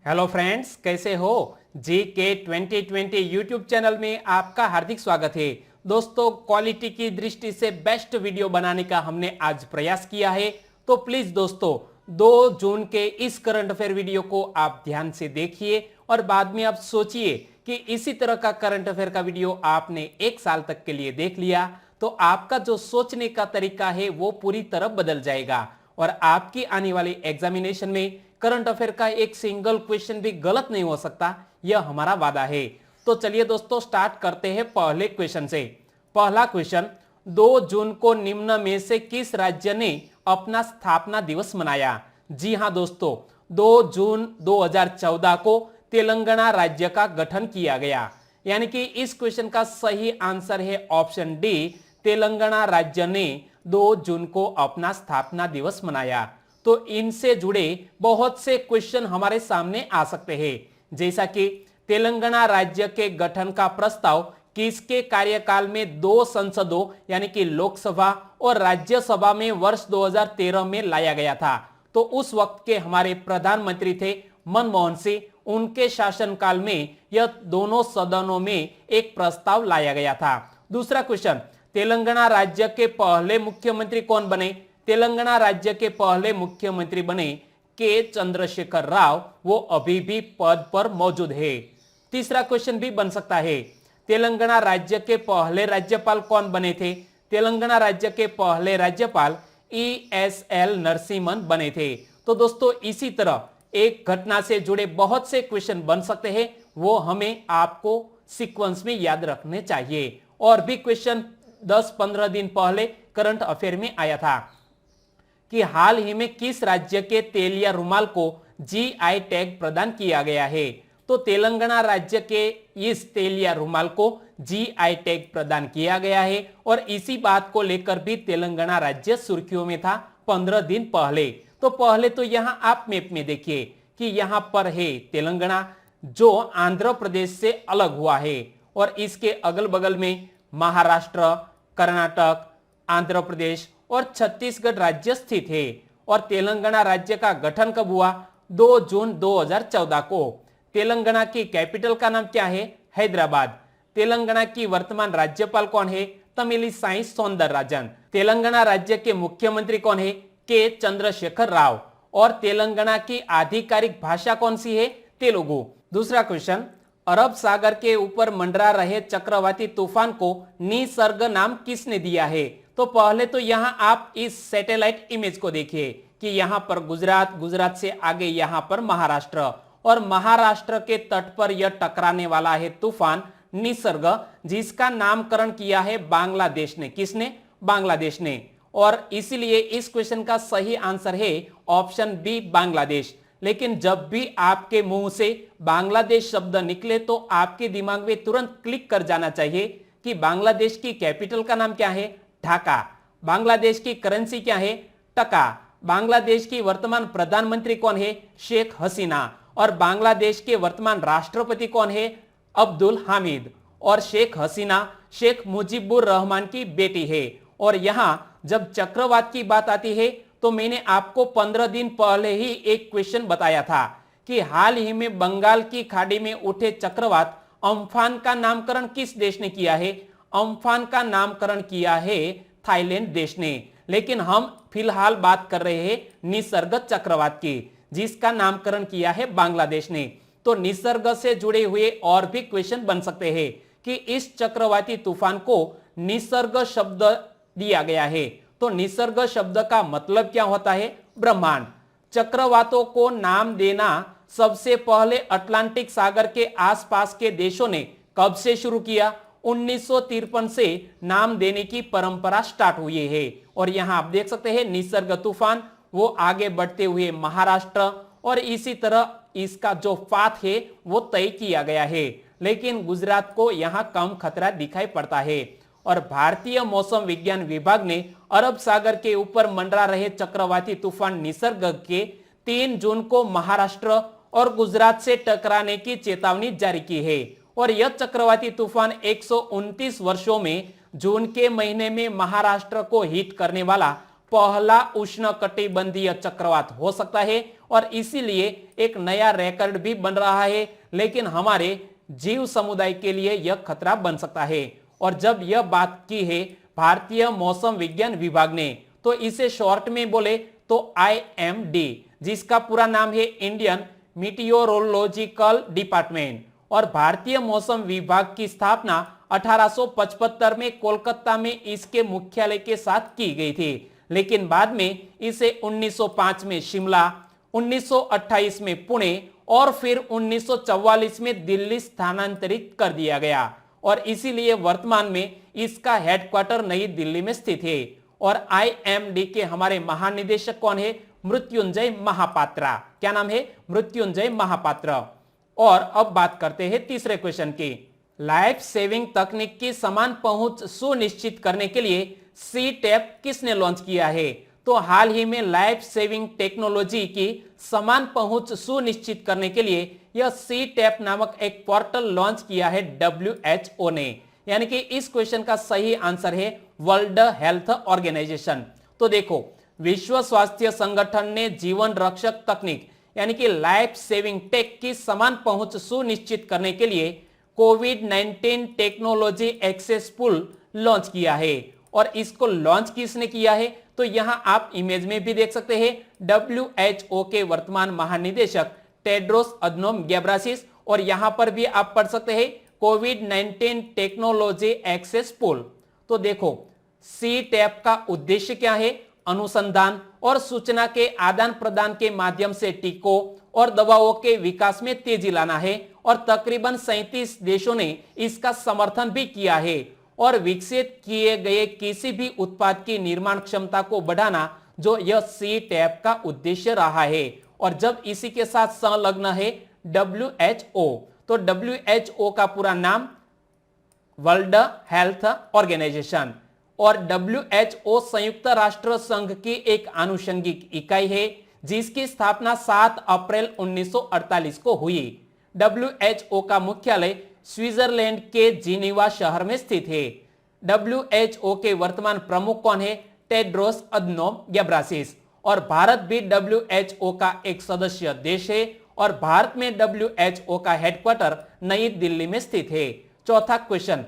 Hello friends, कैसे हो। जी के 2020 यूट्यूब चैनल में आपका हार्दिक स्वागत है। दोस्तों, क्वालिटी की दृष्टि से बेस्ट वीडियो बनाने का हमने आज प्रयास किया है। तो प्लीज दोस्तों, 2 जून के इस करंट अफेयर वीडियो को आप ध्यान से देखिए और बाद में आप सोचिए कि इसी तरह का करंट अफेयर का वीडियो आपने 1 साल तक के लिए देख लिया तो आपका जो सोचने का तरीका है वो पूरी तरह बदल जाएगा और आपकी आने वाली एग्जामिनेशन में करंट अफेयर का एक सिंगल क्वेश्चन भी गलत नहीं हो सकता, यह हमारा वादा है। तो चलिए दोस्तों, स्टार्ट करते हैं पहले क्वेश्चन से। पहला क्वेश्चन, 2 जून को निम्न में से किस राज्य ने अपना स्थापना दिवस मनाया। जी हां दोस्तों, 2 जून 2014 को तेलंगाना राज्य का गठन किया गया। यानी कि इस क्वेश्चन का सही आंसर है ऑप्शन डी, तेलंगाना राज्य ने 2 जून को अपना स्थापना दिवस मनाया। तो इनसे जुड़े बहुत से क्वेश्चन हमारे सामने आ सकते हैं, जैसा कि तेलंगाना राज्य के गठन का प्रस्ताव किसके कार्यकाल में 2 संसदों यानी कि लोकसभा और राज्यसभा में वर्ष 2013 में लाया गया था। तो उस वक्त के हमारे प्रधानमंत्री थे मनमोहन सिंह। उनके शासनकाल में यह दोनों सदनों में एक प्रस्ताव लाया गया था। दूसरा क्वेश्चन, तेलंगाना राज्य के पहले मुख्यमंत्री कौन बने। तेलंगाना राज्य के पहले मुख्यमंत्री बने के चंद्रशेखर राव, वो अभी भी पद पर मौजूद है। तीसरा क्वेश्चन भी बन सकता है, तेलंगाना राज्य के पहले राज्यपाल कौन बने थे। तेलंगाना राज्य के पहले राज्यपाल ESL नरसिम्हन बने थे। तो दोस्तों, इसी तरह एक घटना से जुड़े बहुत से क्वेश्चन बन सकते हैं, वो हमें आपको सीक्वेंस में याद रखने चाहिए। और भी क्वेश्चन 10-15 दिन पहले करंट अफेयर में आया था कि हाल ही में किस राज्य के तेल या रुमाल को GI टैग प्रदान किया गया है। तो तेलंगाना राज्य के इस तेल या रुमाल को GI टैग प्रदान किया गया है और इसी बात को लेकर भी तेलंगाना राज्य सुर्खियों में था 15 दिन पहले। तो पहले तो यहां आप मैप में देखिए कि यहां पर है तेलंगाना, जो आंध्र प्रदेश से अलग हुआ है और इसके अगल बगल में महाराष्ट्र, कर्नाटक, आंध्र प्रदेश और छत्तीसगढ़ राज्य स्थित है। और तेलंगाना राज्य का गठन कब हुआ, 2 जून 2014 को। तेलंगाना की कैपिटल का नाम क्या है, हैदराबाद। तेलंगाना की वर्तमान राज्यपाल कौन है, तमिलिसाई सौंदरराजन। तेलंगाना राज्य के मुख्यमंत्री कौन है, के चंद्रशेखर राव। और तेलंगाना की आधिकारिक भाषा कौन सी है, तेलुगु। दूसरा क्वेश्चन, अरब सागर के ऊपर मंडरा रहे चक्रवाती तूफान को निसर्ग नाम किसने दिया है। तो पहले तो यहां आप इस सैटेलाइट इमेज को देखिए कि यहां पर गुजरात, गुजरात से आगे यहां पर महाराष्ट्र और महाराष्ट्र के तट पर यह टकराने वाला है तूफान निसर्ग, जिसका नामकरण किया है बांग्लादेश ने। किसने, बांग्लादेश ने। और इसीलिए इस क्वेश्चन का सही आंसर है ऑप्शन बी, बांग्लादेश। लेकिन जब भी आपके मुंह से बांग्लादेश शब्द निकले तो आपके दिमाग में तुरंत क्लिक कर जाना चाहिए कि बांग्लादेश की कैपिटल का नाम क्या है, ढाका। बांग्लादेश की करेंसी क्या है, टका। बांग्लादेश की वर्तमान प्रधानमंत्री कौन है, शेख हसीना। और बांग्लादेश के वर्तमान राष्ट्रपति कौन है, अब्दुल हामिद। और शेख हसीना शेख मुजीबुर रहमान की बेटी है। और यहां जब चक्रवात की बात आती है तो मैंने आपको 15 दिन पहले ही एक क्वेश्चन बताया था कि हाल ही में बंगाल की खाड़ी में उठे चक्रवात अम्फान का नामकरण किस देश ने किया है। अम्फान का नामकरण किया है थाईलैंड देश ने। लेकिन हम फिलहाल बात कर रहे हैं निसर्ग चक्रवात की, जिसका नामकरण किया है बांग्लादेश ने। तो निसर्ग से जुड़े हुए और भी क्वेश्चन बन सकते हैं कि इस चक्रवाती तूफान को निसर्ग शब्द दिया गया है। तो निसर्ग शब्द का मतलब क्या होता है, ब्रह्मांड। चक्रवातों को नाम देना सबसे पहले अटलांटिक सागर के आसपास के देशों ने कब से शुरू किया, 1953 से नाम देने की परंपरा स्टार्ट हुई है। और यहां आप देख सकते हैं निसर्ग तूफान वो आगे बढ़ते हुए महाराष्ट्र और इसी तरह इसका जो पाथ है वो तय किया गया है। लेकिन गुजरात को यहां कम खतरा दिखाई पड़ता है। और भारतीय मौसम विज्ञान विभाग ने अरब सागर के ऊपर मंडरा रहे चक्रवाती तूफान निसर्ग के 3 जून को महाराष्ट्र और गुजरात से टकराने की चेतावनी जारी की है। और यह चक्रवाती तूफान 129 वर्षों में जून के महीने में महाराष्ट्र को हिट करने वाला पहला उष्णकटिबंधीय चक्रवात हो सकता है और इसीलिए एक नया रिकॉर्ड भी बन रहा है, लेकिन हमारे जीव समुदाय के लिए यह खतरा बन सकता है। और जब यह बात की है भारतीय मौसम विज्ञान विभाग ने, तो इसे शॉर्ट में बोले तो IMD, जिसका पूरा नाम है इंडियन मीटियोरोलॉजिकल डिपार्टमेंट। और भारतीय मौसम विभाग की स्थापना 1875 में कोलकाता में इसके मुख्यालय के साथ की गई थी, लेकिन बाद में इसे 1905 में शिमला, 1928 में पुणे और फिर 1944 में दिल्ली स्थानांतरित कर दिया गया। और इसीलिए वर्तमान में इसका हेडक्वार्टर नई दिल्ली में स्थित है। और IMD के हमारे महानिदेशक कौन है? मृत्युंजय महापात्रा। क्या नाम है? मृत्युंजय महापात्रा। और अब बात करते हैं तीसरे क्वेश्चन की। लाइफ सेविंग तकनीक की समान पहुंच सुनिश्चित करने के लिए CTAP किसने लॉन्च किया है? तो हाल ही में लाइफ सेविंग टेक्नोलॉजी की समान पहुंच सुनिश्चित करने के लिए यह CTAP नामक एक पोर्टल लॉन्च किया है WHO ने। यानी कि इस क्वेश्चन का सही आंसर है वर्ल्ड हेल्थ ऑर्गेनाइजेशन। तो देखो, विश्व स्वास्थ्य संगठन ने जीवन रक्षक तकनीक यानी कि लाइफ सेविंग टेक की समान पहुंच सुनिश्चित करने के लिए कोविड-19 टेक्नोलॉजी एक्सेस पूल लॉन्च किया है। और इसको लॉन्च किसने किया है? तो यहां आप इमेज में भी देख सकते हैं WHO के वर्तमान महानिदेशक टेड्रोस अधनोम घेब्रेयेसस, और यहां पर भी आप पढ़ सकते हैं कोविड-19 टेक्नोलॉजी एक्सेस पूल। तो देखो, CTAP का उद्देश्य क्या है? अनुसंधान और सूचना के आदान प्रदान के माध्यम से टीकों और दवाओं के विकास में तेजी लाना है। और तकरीबन 37 देशों ने इसका समर्थन भी किया है। और विकसित किए गए किसी भी उत्पाद की निर्माण क्षमता को बढ़ाना, जो यह CTAP का उद्देश्य रहा है। और जब इसी के साथ संलग्न है WHO, तो WHO का पूरा नाम वर्ल्ड हेल्थ ऑर्गेनाइजेशन। और WHO संयुक्त राष्ट्र संघ की एक आनुषंगिक इकाई है, जिसकी स्थापना 7 अप्रैल 1948 को हुई। WHO का मुख्यालय स्विट्जरलैंड के जिनीवा शहर में स्थित है। WHO के वर्तमान प्रमुख कौन है? Tedros Adhanom Ghebreyesus. और भारत भी WHO का एक सदस्य देश है। और भारत में WHO का हेडक्वार्टर नई दिल्ली में स्थित है। चौथा क्वेश्चन,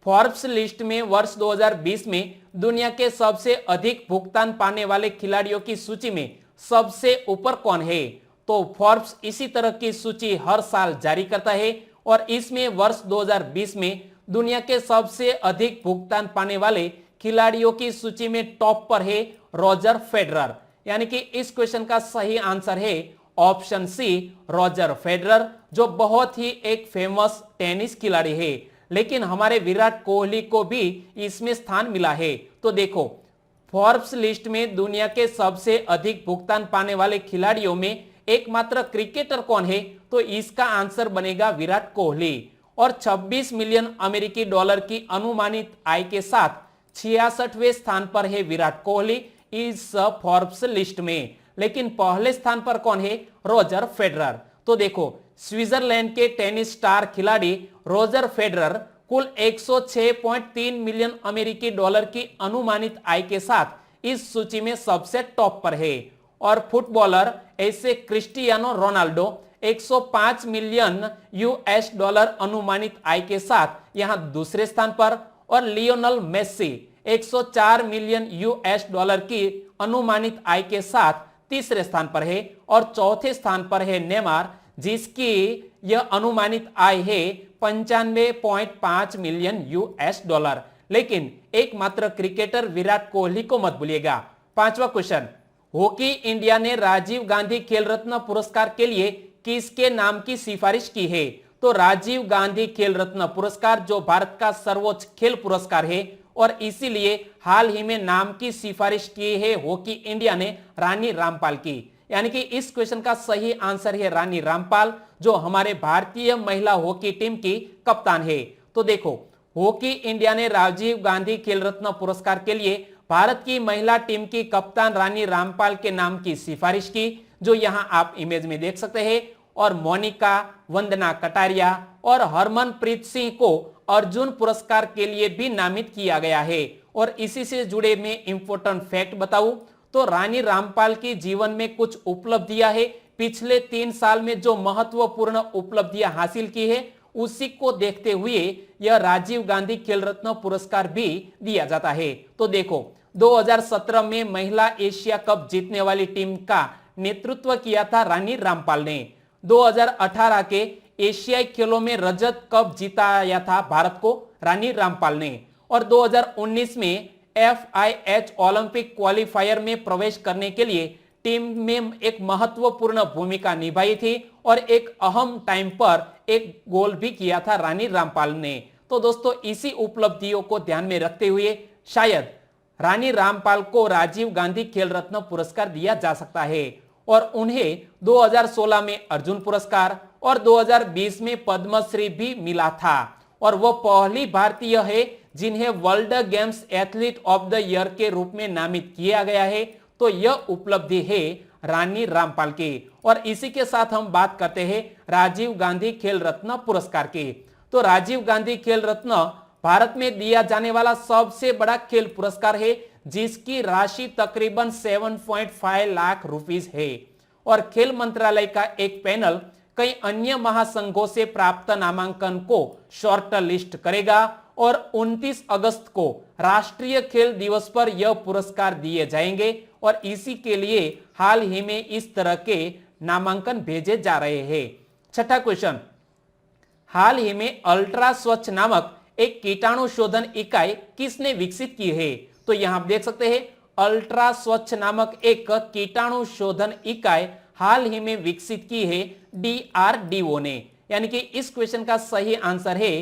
फोर्ब्स लिस्ट में वर्ष 2020 में दुनिया के सबसे अधिक भुगतान पाने वाले खिलाड़ियों की सूची में सबसे ऊपर कौन है? तो फोर्ब्स इसी तरह की सूची हर साल जारी करता है। और इसमें वर्ष 2020 में दुनिया के सबसे अधिक भुगतान पाने वाले खिलाड़ियों की सूची में टॉप पर है रॉजर फेडरर। यानी कि इस क्वेश्चन का सही आंसर है ऑप्शन सी, रॉजर फेडरर, जो बहुत ही एक फेमस टेनिस खिलाड़ी है। लेकिन हमारे विराट कोहली को भी इसमें स्थान मिला है। तो देखो, फोर्ब्स लिस्ट में दुनिया के सबसे अधिक भुगतान पाने वाले खिलाड़ियों में एकमात्र क्रिकेटर कौन है? तो इसका आंसर बनेगा विराट कोहली। और 26 मिलियन अमेरिकी डॉलर की अनुमानित आय के साथ 66वें स्थान पर है विराट कोहली इस फोर्ब्स लिस्ट में। लेकिन पहले स्थान पर कौन है? Roger Federer. तो देखो, स्विट्जरलैंड के टेनिस स्टार खिलाड़ी रॉजर फेडरर कुल 106.3 मिलियन अमेरिकी डॉलर की अनुमानित आय के साथ इस सूची में सबसे टॉप पर है। और फुटबॉलर ऐसे Cristiano Ronaldo 105 million US dollar अनुमानित आय के साथ यहां दूसरे स्थान पर। और Lionel Messi 104 million US dollar की अनुमानित आय के साथ तीसरे स्थान पर है। और चौथे स्थान पर है नेमार, जिसकी यह अनुमानित आय है 95.5 मिलियन US डॉलर। लेकिन एकमात्र क्रिकेटर विराट कोहली को मत भूलिएगा। पांचवा क्वेश्चन, हॉकी इंडिया ने राजीव गांधी खेल रत्न पुरस्कार के लिए किसके नाम की सिफारिश की है? तो राजीव गांधी खेल रत्न पुरस्कार जो भारत का सर्वोच्च खेल पुरस्कार है, और इसीलिए हाल ही में नाम की सिफारिश की है हॉकी इंडिया ने रानी रामपाल की। यानी कि इस क्वेश्चन का सही आंसर है रानी रामपाल, जो हमारे भारतीय महिला हॉकी टीम की कप्तान है। तो देखो, हॉकी इंडिया ने राजीव गांधी खेल रत्न पुरस्कार के लिए भारत की महिला टीम की कप्तान रानी रामपाल के नाम की सिफारिश की, जो यहां आप इमेज में देख सकते हैं। और मोनिका, वंदना कटारिया और हरमनप्रीत सिंह को अर्जुन पुरस्कार के लिए भी नामित किया गया है। और इसी से जुड़े में इंपॉर्टेंट फैक्ट बताऊं तो रानी रामपाल की जीवन में कुछ उपलब्धियां है, पिछले 3 साल में जो महत्वपूर्ण उपलब्धियां हासिल की है उसी को देखते हुए यह राजीव गांधी खेल रत्न पुरस्कार भी दिया जाता है। तो देखो 2017 में महिला एशिया कप जीतने वाली टीम का नेतृत्व किया था रानी रामपाल ने। 2018 के एशियाई खेलों में रजत कप जिताया था भारत को रानी रामपाल ने, और 2019 में FIH ओलंपिक क्वालिफायर में प्रवेश करने के लिए टीम में एक महत्वपूर्ण भूमिका निभाई थी और एक अहम टाइम पर एक गोल भी किया था रानी रामपाल ने। तो दोस्तों इसी उपलब्धियों को ध्यान में रखते हुए शायद रानी रामपाल को राजीव गांधी खेल रत्न पुरस्कार दिया जा सकता है, और उन्हें 2016 में अर्जुन पुरस्कार और 2020 में पद्मश्री भी मिला था, और वह पहली भारतीय है जिन्हें world games athlete of the year के रूप में नामित किया गया है। तो यह उपलब्धि है रानी रामपाल की। और इसी के साथ हम बात करते हैं राजीव गांधी खेल रत्न पुरस्कार की। तो राजीव गांधी खेल रत्न भारत में दिया जाने वाला सबसे बड़ा खेल पुरस्कार है, जिसकी राशि तकरीबन 7.5 लाख रुपीस है, और खेल मंत्रालय का एक पैनल कई अन्य महासंघों से प्राप्त नामांकन को शॉर्ट लिस्ट करेगा, और 29 अगस्त को राष्ट्रीय खेल दिवस पर यह पुरस्कार दिए जाएंगे, और इसी के लिए हाल ही में इस तरह के नामांकन भेजे जा रहे हैं। छठा क्वेश्चन, हाल ही में अल्ट्रा स्वच्छ नामक एक कीटाणु शोधन इकाई किसने विकसित की है? तो यहां आप देख सकते हैं अल्ट्रा स्वच्छ नामक एक कीटाणु शोधन इकाई हाल ही में विकसित की है DRDO ने, यानी कि इस क्वेश्चन का सही आंसर है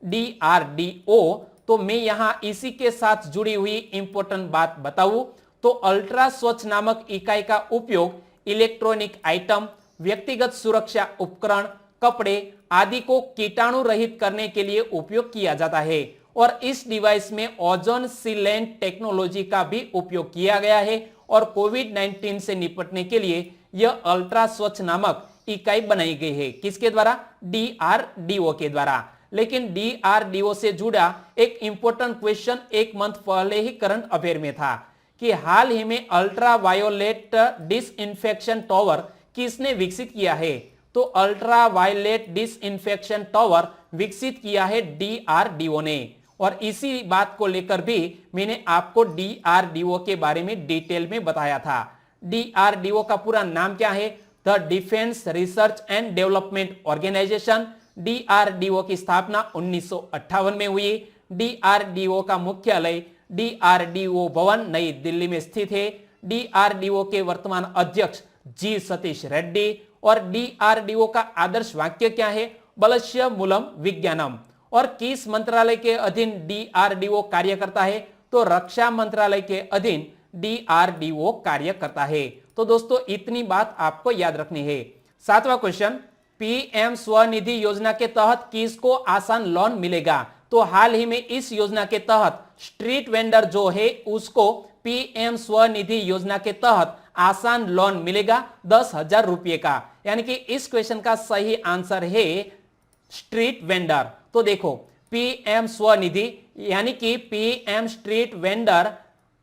DRDO। तो मैं यहां इसी के साथ जुड़ी हुई इंपॉर्टेंट बात बताऊं तो अल्ट्रा स्वच्छ नामक इकाई का उपयोग इलेक्ट्रॉनिक आइटम, व्यक्तिगत सुरक्षा उपकरण, कपड़े आदि को कीटाणु रहित करने के लिए उपयोग किया जाता है, और इस डिवाइस में ओजोन सीलेंट टेक्नोलॉजी का भी उपयोग किया गया है, और कोविड-19 से निपटने के लिए यह अल्ट्रा स्वच्छ नामक इकाई बनाई गई है। किसके द्वारा? DRDO के द्वारा। लेकिन DRDO से जुड़ा एक इंपॉर्टेंट क्वेश्चन एक मंथ पहले ही करंट अफेयर में था कि हाल ही में अल्ट्रा वायोलेट डिसइंफेक्शन टावर किसने विकसित किया है? तो अल्ट्रा वायलेट डिसइंफेक्शन टावर विकसित किया है DRDO ने, और इसी बात को लेकर भी मैंने आपको DRDO के बारे में डिटेल में बताया था। DRDO का पूरा नाम क्या है? The defence research and development organisation. DRDO की स्थापना 1958 में हुई। DRDO का मुख्यालय DRDO भवन नई दिल्ली में स्थित है। DRDO के वर्तमान अध्यक्ष जी सतीश रेड्डी, और DRDO का आदर्श वाक्य क्या है? बलस्य मूलम विज्ञानम। और किस मंत्रालय के अधीन DRDO कार्य करता है? तो रक्षा मंत्रालय के अधीन DRDO कार्य करता है। तो दोस्तों इतनी बात आपको याद रखनी है। सातवां क्वेश्चन, PM स्वनिधि योजना के तहत किसको आसान लोन मिलेगा? तो हाल ही में इस योजना के तहत स्ट्रीट वेंडर जो है उसको PM स्वनिधि योजना के तहत आसान लोन मिलेगा 10,000 रुपये का, यानी कि इस क्वेश्चन का सही आंसर है स्ट्रीट वेंडर। तो देखो PM स्वनिधि यानी कि PM street vendor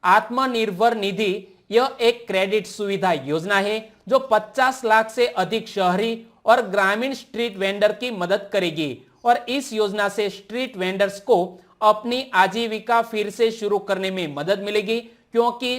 Atmanirbhar Nidhi, यह एक क्रेडिट सुविधा योजना है जो 50 लाख से अधिक शहरी और ग्रामीण स्ट्रीट वेंडर की मदद करेगी, और इस योजना से स्ट्रीट वेंडर्स को अपनी आजीविका फिर से शुरू करने में मदद मिलेगी, क्योंकि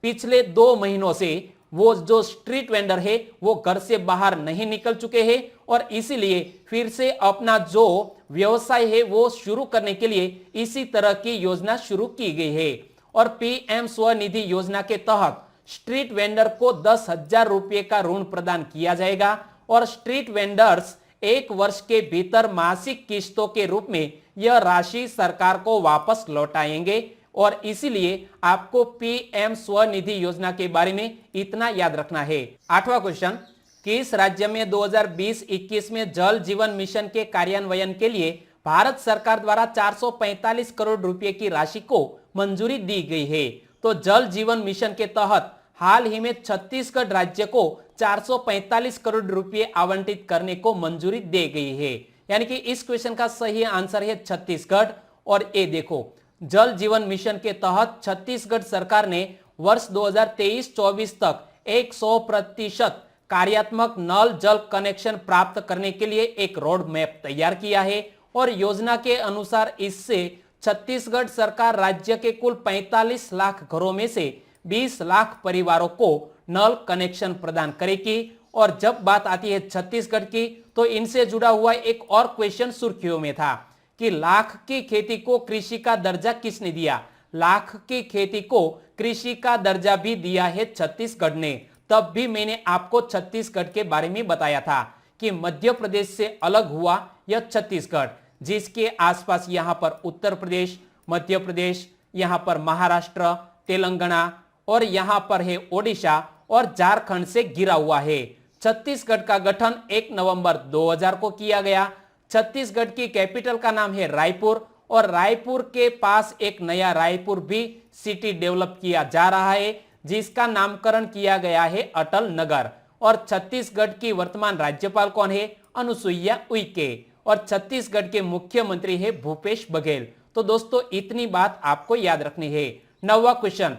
पिछले 2 महीनों से वो जो स्ट्रीट वेंडर है वो घर से बाहर नहीं निकल चुके हैं, और इसीलिए फिर से अपना जो व्यवसाय है वो शुरू करने के लिए इसी तरह की योजना शुरू की गई है। और PM स्वनिधि योजना के तहत स्ट्रीट वेंडर को 10,000 रुपये का ऋण प्रदान किया जाएगा, और स्ट्रीट वेंडर्स 1 वर्ष के भीतर मासिक किस्तों के रूप में यह राशि सरकार को वापस लौटाएंगे, और इसीलिए आपको PM स्वनिधि योजना के बारे में इतना याद रखना है। 8वां क्वेश्चन, किस राज्य में 2020-21 में जल जीवन मिशन के कार्यान्वयन के लिए भारत सरकार द्वारा 445 करोड़ रुपए की राशि को मंजूरी दी गई है? तो जल जीवन मिशन के तहत हाल ही में छत्तीसगढ़ राज्य को 445 करोड़ रुपए आवंटित करने को मंजूरी दे गई है, यानी कि इस क्वेश्चन का सही आंसर है छत्तीसगढ़। और ये देखो जल जीवन मिशन के तहत छत्तीसगढ़ सरकार ने वर्ष 2023-24 तक 100% कार्यात्मक नल जल कनेक्शन प्राप्त करने के लिए एक रोड मैप तैयार किया है और योजना के अनुसार इससे छत्तीसगढ़ सरकार राज्य के कुल 45 लाख घरों में से 20 लाख परिवारों को नल कनेक्शन प्रदान करेगी। और जब बात आती है छत्तीसगढ़ की, तो इनसे जुड़ा हुआ एक और क्वेश्चन सुर्खियों में था कि लाख की खेती को कृषि का दर्जा किसने दिया। लाख की खेती को कृषि का दर्जा भी दिया है छत्तीसगढ़ ने। तब भी मैंने आपको छत्तीसगढ़ के बारे में बताया था कि मध्य प्रदेश से अलग हुआ यह छत्तीसगढ़, जिसके आसपास यहां पर उत्तर प्रदेश, मध्य प्रदेश, यहां पर महाराष्ट्र, तेलंगाना और यहां पर है ओडिशा और झारखंड से घिरा हुआ है। छत्तीसगढ़ का गठन 1 नवंबर 2000 को किया गया। छत्तीसगढ़ की कैपिटल का नाम है रायपुर और रायपुर के पास एक नया रायपुर भी सिटी डेवलप किया जा रहा है, जिसका नामकरण किया गया है अटल नगर। और छत्तीसगढ़ की वर्तमान राज्यपाल कौन है? अनुसुईया उइके। और छत्तीसगढ़ के मुख्यमंत्री है भूपेश बघेल। तो दोस्तों इतनी बात आपको याद रखनी है। 9वां क्वेश्चन,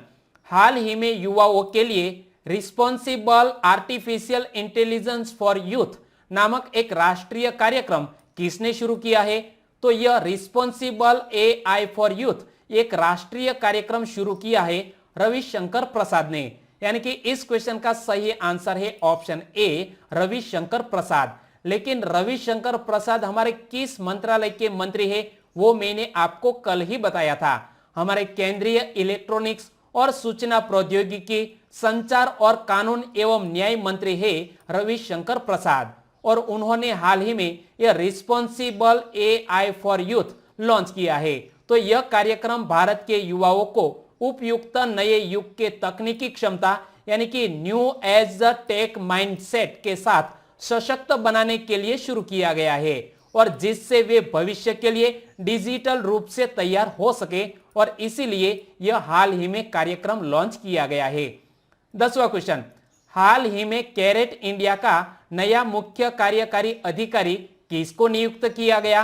हाल ही में युवाओं के लिए responsible artificial intelligence for youth नामक एक राष्ट्रीय कार्यक्रम किसने शुरू किया है? तो यह रिस्पॉन्सिबल एआई फॉर यूथ एक राष्ट्रीय कार्यक्रम शुरू किया है रविशंकर प्रसाद ने। यानी कि इस क्वेश्चन का सही आंसर है ऑप्शन ए, रविशंकर प्रसाद। लेकिन रविशंकर प्रसाद हमारे किस मंत्रालय के मंत्री है वो मैंने आपको कल ही बताया था। हमारे केंद्रीय इलेक्ट्रॉनिक्स और सूचना प्रौद्योगिकी, संचार और कानून एवं न्याय मंत्री है रविशंकर प्रसाद। और उन्होंने हाल ही में यह responsible AI for youth launch किया है। तो यह कार्यक्रम भारत के युवाओं को उपयुक्त नए युग के तकनीकी क्षमता यानी कि new age the tech mindset के साथ सशक्त बनाने के लिए शुरू किया गया है और जिससे वे भविष्य के लिए डिजिटल रूप से तैयार हो सके और इसीलिए यह हाल ही में कार्यक्रम लॉन्च किया गया है। 10वां क्वेश्चन, हाल ही में कैरेट इंडिया का नया मुख्य कार्यकारी अधिकारी किसको नियुक्त किया गया?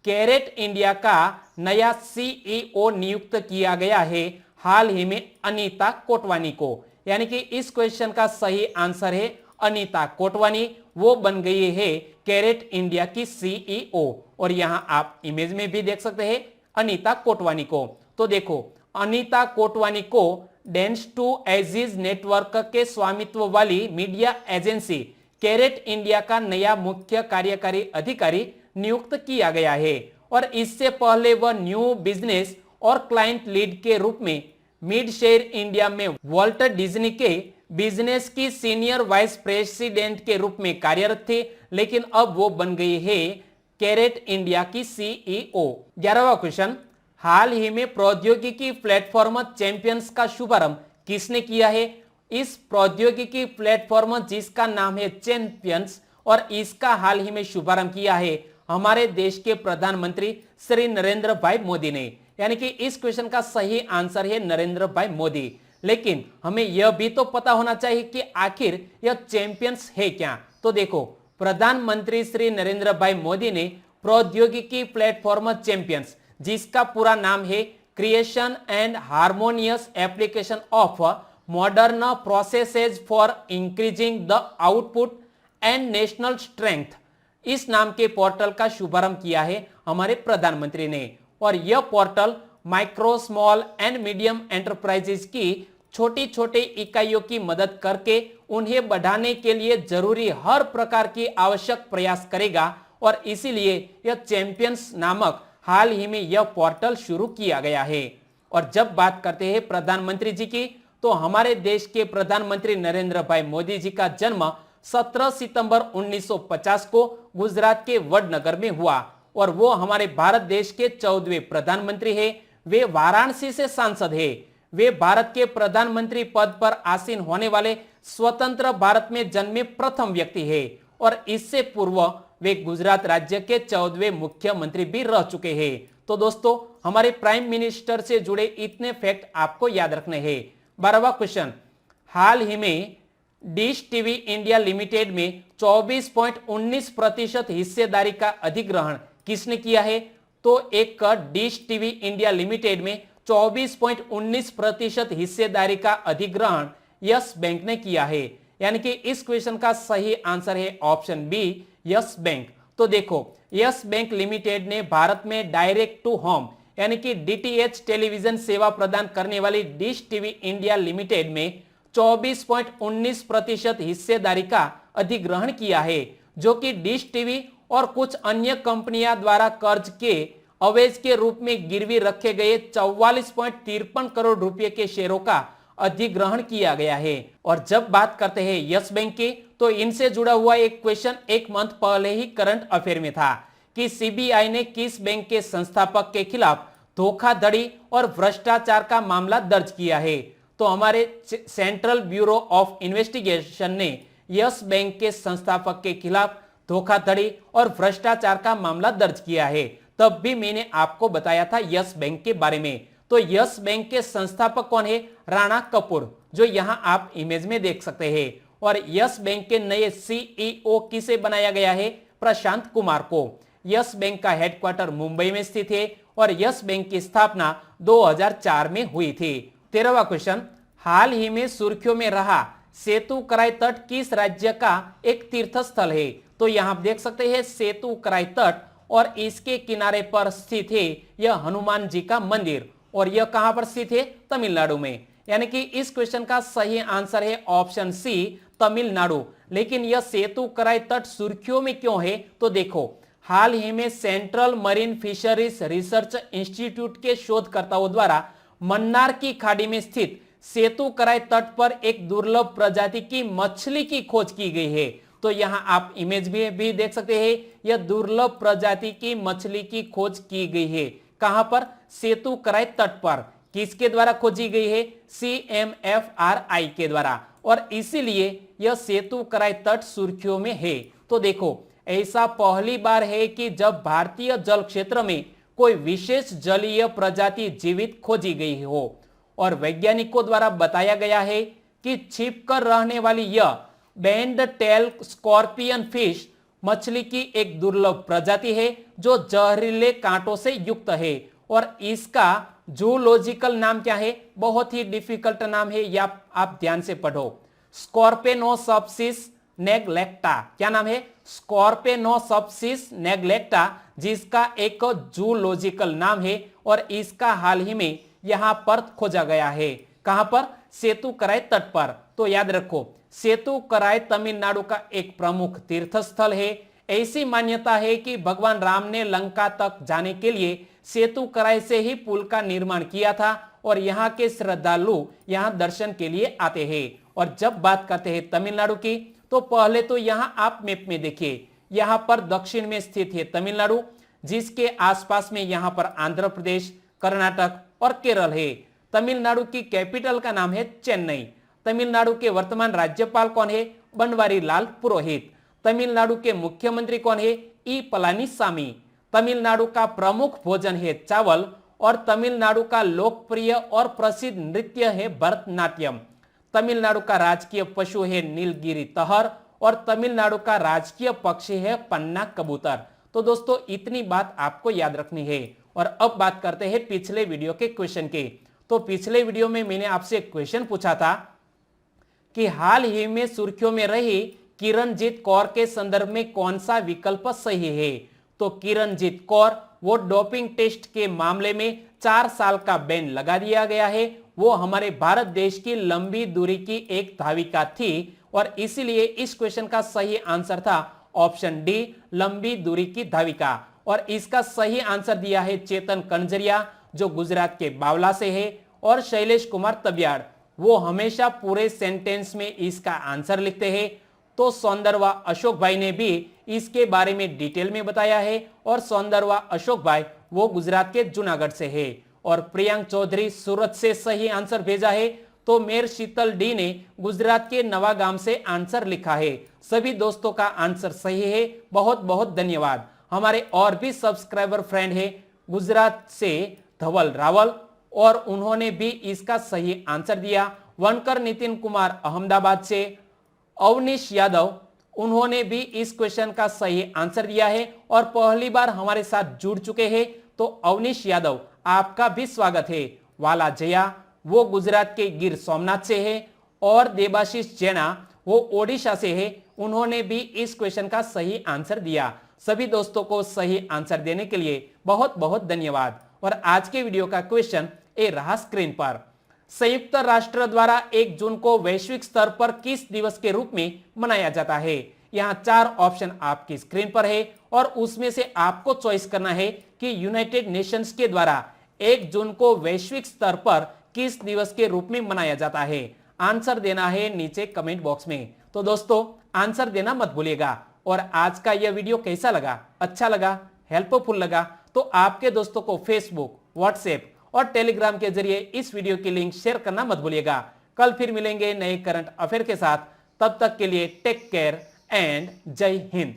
कैरेट इंडिया का नया सीईओ नियुक्त किया गया है हाल ही में अनीता कोटवानी को। यानी कि इस क्वेश्चन का सही आंसर है अनीता कोटवानी। वो बन गई है कैरेट इंडिया की सीईओ और यहां आप इमेज में भी देख सकते हैं अनीता कोटवानी को। तो देखो, अनीता कोटवानी को डेंस टू एजीज नेटवर्क के स्वामित्व वाली मीडिया एजेंसी कैरेट इंडिया का नया मुख्य कार्यकारी अधिकारी नियुक्त किया गया है। और इससे पहले वह न्यू बिजनेस और क्लाइंट लीड के रूप में मिड शेयर इंडिया में वॉल्ट डिज्नी के बिजनेस की सीनियर वाइस प्रेसिडेंट के रूप में कार्यरत थे, लेकिन अब वो बन गई है कैरेट इंडिया की सीईओ। 11वां क्वेश्चन, हाल ही में प्रौद्योगिकी प्लेटफॉर्म चैंपियंस का शुभारंभ किसने किया है? इस प्रौद्योगिकी प्लेटफॉर्म जिसका नाम है चैंपियंस और इसका हाल ही में शुभारंभ किया है हमारे देश के प्रधानमंत्री श्री नरेंद्र भाई मोदी ने। यानी कि इस क्वेश्चन का सही आंसर है नरेंद्र भाई मोदी। लेकिन हमें यह भी तो पता होना चाहिए कि आखिर यह चैंपियंस है क्या। तो देखो, प्रधानमंत्री श्री नरेंद्र भाई मोदी ने प्रौद्योगिकी प्लेटफॉर्म चैंपियंस जिसका पूरा नाम है creation and harmonious application of modern processes for increasing the output and national strength, इस नाम के पोर्टल का शुभारंभ किया है हमारे प्रधानमंत्री ने। और यह portal micro, small and medium enterprises की छोटी छोटी इकाइयों की मदद करके उन्हें बढ़ाने के लिए जरूरी हर प्रकार की आवश्यक प्रयास करेगा और इसीलिए यह चैंपियंस नामक हाल ही में यह पोर्टल शुरू किया गया है। और जब बात करते हैं प्रधानमंत्री जी की, तो हमारे देश के प्रधानमंत्री नरेंद्र भाई मोदी जी का जन्म 17 सितंबर 1950 को गुजरात के वडनगर में हुआ और वो हमारे भारत देश के 14वें प्रधानमंत्री हैं। वे वाराणसी से सांसद हैं। वे भारत के प्रधानमंत्री पद पर आसीन होने वाले स्वतंत्र भारत में जन्मे प्रथम व्यक्ति हैं और इससे पूर्व वे गुजरात राज्य के 14वें मुख्यमंत्री भी रह चुके हैं। तो दोस्तों, हमारे प्राइम मिनिस्टर से जुड़े इतने फैक्ट आपको याद रखने हैं। 12वां क्वेश्चन, हाल ही में डिश टीवी इंडिया लिमिटेड में 24.19% हिस्सेदारी का अधिग्रहण किसने किया है? तो एक डिश टीवी इंडिया लिमिटेड में 24.19% हिस्सेदारी का अधिग्रहण यस बैंक ने किया है। यानी कि इस क्वेश्चन का सही आंसर है ऑप्शन बी, यस बैंक। तो देखो, यस बैंक लिमिटेड ने भारत में डायरेक्ट टू होम यानी कि डीटीएच टेलीविजन सेवा प्रदान करने वाली डिश टीवी इंडिया लिमिटेड में 24.19% हिस्सेदारी का अधिग्रहण किया है, जो कि डिश टीवी और कुछ अन्य कंपनियां द्वारा कर्ज के अवैध के रूप में गिरवी रखे गए 44.53 करोड़ रुपए के शेयरों का अधिग्रहण किया गया है। और जब बात करते हैं यस बैंक की, तो इनसे जुड़ा हुआ एक क्वेश्चन एक मंथ पहले ही करंट अफेयर में था कि सीबीआई ने किस बैंक के संस्थापक के खिलाफ धोखाधड़ी और भ्रष्टाचार का मामला दर्ज किया है। तो हमारे सेंट्रल ब्यूरो ऑफ इन्वेस्टिगेशन ने यस बैंक के संस्थापक के खिलाफ धोखाधड़ी और भ्रष्टाचार का मामला दर्ज किया है। तब भी मैंने आपको बताया था यस बैंक के बारे में। तो यस बैंक के संस्थापक कौन है? राणा कपूर, जो यहां आप इमेज में देख सकते हैं। और यस बैंक के नए सीईओ किसे बनाया गया है? प्रशांत कुमार को। यस बैंक का हेडक्वार्टर मुंबई में स्थित है और यस बैंक की स्थापना 2004 में हुई थी। 13वां क्वेश्चन, हाल ही में सुर्खियों में रहा सेतु कराई तट किस राज्य का एक तीर्थ स्थल है? तो यहां आप देख सकते हैं सेतु कराई तट और इसके किनारे पर स्थित है यह हनुमान जी का मंदिर। और यह कहां पर स्थित है? तमिलनाडु में। यानी कि इस क्वेश्चन का सही आंसर है ऑप्शन सी, तमिलनाडु। लेकिन यह सेतु कराई तट सुर्खियों में क्यों है? तो देखो, हाल ही में central marine fisheries research institute के शोधकर्ताओं द्वारा मन्नार की खाड़ी में स्थित सेतु कराई तट पर एक दुर्लभ प्रजाति की मछली की खोज की गई है। तो यहां आप इमेज भी देख सकते हैं, यह दुर्लभ प्रजाति की मछली की खोज की गई है। कहां पर? सेतु कराई तट पर। किसके द्वारा खोजी गई है? CMFRI के द्वारा। और इसीलिए यह सेतु कराई तट सुर्खियों में है। तो देखो, ऐसा पहली बार है कि जब भारतीय जल क्षेत्र में कोई विशेष जलीय प्रजाति जीवित खोजी गई हो। और वैज्ञानिकों द्वारा बताया गया है कि छिपकर रहने वाली यह बैंड टेल स्कॉर्पियन फिश मछली की एक दुर्लभ प्रजाति है जो जहरीले कांटों से युक्त है। और इसका जूलॉजिकल नाम क्या है? बहुत ही डिफिकल्ट नाम है, या आप ध्यान से पढ़ो। स्कॉर्पेनोसप्सिस नेग्लेक्टा। क्या नाम है? स्कॉर्पेनोसप्सिस नेग्लेक्टा, जिसका एक जूलॉजिकल नाम है। और इसका हाल ही में यहां पर खोजा गया है। कहां पर? सेतु कराई तट पर। तो याद रखो, सेतु कराई तमिलनाडु का एक प्रमुख तीर्थ स्थल है। ऐसी मान्यता है कि भगवान राम ने लंका तक जाने के लिए सेतु कराई से ही पुल का निर्माण किया था और यहाँ के श्रद्धालु यहाँ दर्शन के लिए आते हैं। और जब बात करते हैं तमिलनाडु की, तो पहले तो यहाँ आप मैप में देखिए, यहाँ पर दक्षिण में स्थित है तमिलनाडु, जिसके आसपास में यहाँ पर आंध्र प्रदेश, कर्नाटक और केरल है। तमिलनाडु की कैपिटल का नाम है चेन्नई। तमिलनाडु के वर्तमान राज्यपाल कौन है? बनवारी लाल पुरोहित। तमिलनाडु के मुख्यमंत्री कौन है? ई पलानीसामी। तमिलनाडु का प्रमुख भोजन है चावल और तमिलनाडु का लोकप्रिय और प्रसिद्ध नृत्य है भरतनाट्यम। तमिलनाडु का राजकीय पशु है नीलगिरी तहर और तमिलनाडु का राजकीय पक्षी है पन्ना कबूतर। तो दोस्तों, इतनी बात आपको याद रखनी है। और अब बात करते हैं पिछले वीडियो के क्वेश्चन की। तो पिछले वीडियो में मैंने आपसे एक क्वेश्चन पूछा था कि हाल ही में सुर्खियों में रही किरणजीत कौर के संदर्भ में कौन सा विकल्प सही है? तो किरणजीत कौर, वो डोपिंग टेस्ट के मामले में 4 साल का बैन लगा दिया गया है। वो हमारे भारत देश की लंबी दूरी की एक धाविका थी और इसीलिए इस क्वेश्चन का सही आंसर था ऑप्शन डी, लंबी दूरी की धाविका। और इसका सही आंसर दिया है चेतन कनजरिया, जो गुजरात के बावला से है, और शैलेश कुमार तबियाड़, वो हमेशा पूरे सेंटेंस में इसका आंसर लिखते हैं। तो सौंदरवा अशोक भाई ने भी इसके बारे में डिटेल में बताया है। और सौंदरवा अशोक भाई वो गुजरात के जूनागढ़ से है। और प्रियांक चौधरी सूरत से सही आंसर भेजा है। तो मेर शीतल डी ने गुजरात के नवागाम से आंसर लिखा है। सभी दोस्तों का आंसर सही है, बहुत बहुत धन्यवाद। हमारे और भी सब्सक्राइबर फ्रेंड है गुजरात से धवल रावल, और उन्होंने भी इसका सही आंसर दिया। वनकर नितिन कुमार अहमदाबाद से, अवनीश यादव, उन्होंने भी इस क्वेश्चन का सही आंसर दिया है और पहली बार हमारे साथ जुड़ चुके हैं। तो अवनीश यादव, आपका भी स्वागत है। वाला जया वो गुजरात के गिर सोमनाथ से है और देबाशीष जैना वो ओडिशा से है। उन्होंने भी इस क्वेश्चन का सही आंसर दिया। सभी दोस्तों को सही आंसर देने के लिए बहुत बहुत धन्यवाद। और आज के वीडियो का क्वेश्चन ए रहा स्क्रीन पर। संयुक्त राष्ट्र द्वारा 1 जून को वैश्विक स्तर पर किस दिवस के रूप में मनाया जाता है? यहाँ 4 ऑप्शन आपकी स्क्रीन पर है और उसमें से आपको चॉइस करना है कि यूनाइटेड नेशंस के द्वारा 1 जून को वैश्विक स्तर पर किस दिवस के रूप में मनाया जाता है। आंसर देना है नीचे कमेंट बॉक्स में। तो दोस्तों आंसर देना मत भूलिएगा। और आज का यह वीडियो कैसा लगा, अच्छा लगा, हेल्पफुल लगा तो आपके दोस्तों को फेसबुक, व्हाट्सएप और टेलीग्राम के जरिए इस वीडियो की लिंक शेयर करना मत भूलिएगा। कल फिर मिलेंगे नए करंट अफेयर के साथ। तब तक के लिए टेक केयर एंड जय हिंद।